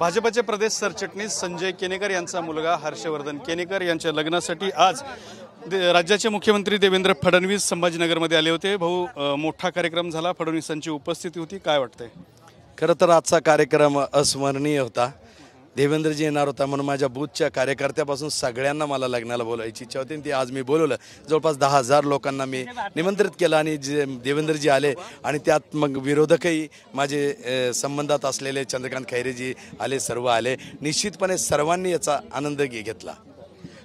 भाजपचे प्रदेश सरचिटणीस संजय केनेकर यांचा मुलगा हर्षवर्धन केनेकर यांच्या लग्नासाठी आज राज्याचे मुख्यमंत्री देवेंद्र फडणवीस संभाजीनगरमध्ये आले होते। भाऊ, मोठा कार्यक्रम झाला, फडणवीसांची उपस्थिती होती, काय वाटतंय? खरं तर आजचा कार्यक्रम अस्मरणीय होता। देवेंद्रजी येणार होता म्हणून माझ्या बूथच्या कार्यकर्त्यापासून सगळ्यांना मला लग्नाला बोलायची इच्छा होती। ती आज मी बोलवलं। जवळपास 10,000 लोकांना मी निमंत्रित केलं आणि देवेंद्रजी आले आणि त्यात मग विरोधकही माझे संबंधात असलेले चंद्रकांत खैरेजी आले, सर्व आले। निश्चितपणे सर्वांनी याचा आनंद घेतला।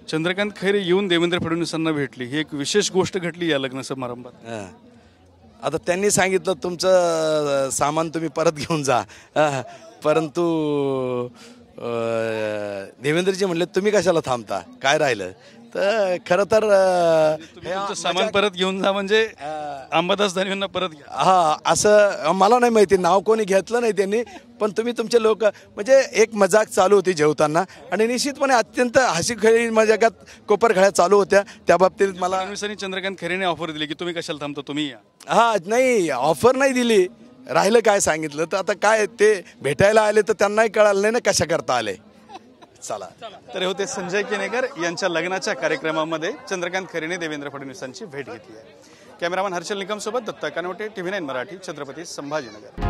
चंद्रकांत खैरे येऊन देवेंद्र फडणवीसांना भेटली, ही एक विशेष गोष्ट घडली या लग्न समारंभात। आता त्यांनी सांगितलं तुमचं सामान तुम्ही परत घेऊन जा, परंतु देवेंद्रजी म्हणले तुम्ही कशाला थांबता, काय राहिलं? तर खरं तर सामान परत घेऊन जा म्हणजे अंबादास दानवेंना परत घ्या, हा असं मला नाही माहिती, नाव कोणी घेतलं नाही त्यांनी, पण तुम्ही तुमचे लोक म्हणजे एक मजाक चालू होती जेवताना आणि निश्चितपणे अत्यंत हसीखेळी मजाकात कोपरखळ्या चालू होत्या। त्या बाबतीत मला फडणवीसांनी चंद्रकांत खैरेने ऑफर दिली की तुम्ही कशाला थांबता, तुम्ही या। हा नाही, ऑफर नाही दिली, राहिलं काय सांगितलं तर आता काय ते भेटायला आले तर त्यांनाही कळालं नाही ना कशा करता आले। चला, तर होते संजय केनेकर यांच्या लग्नाच्या कार्यक्रमामध्ये चंद्रकांत खैरेने देवेंद्र फडणवीसांची भेट घेतली आहे। कॅमेरामन हर्षल निकम सोबत दत्ता कानवटे, TV9 मराठी, छत्रपती संभाजीनगर।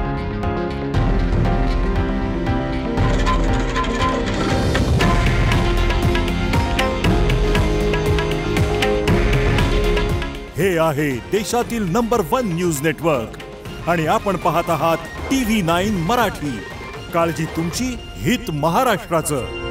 हे आहे देशातील नंबर 1 न्यूज नेटवर्क आणि आपण पाहत आहात TV9 मराठी। काळजी तुमची, हित महाराष्ट्राचं।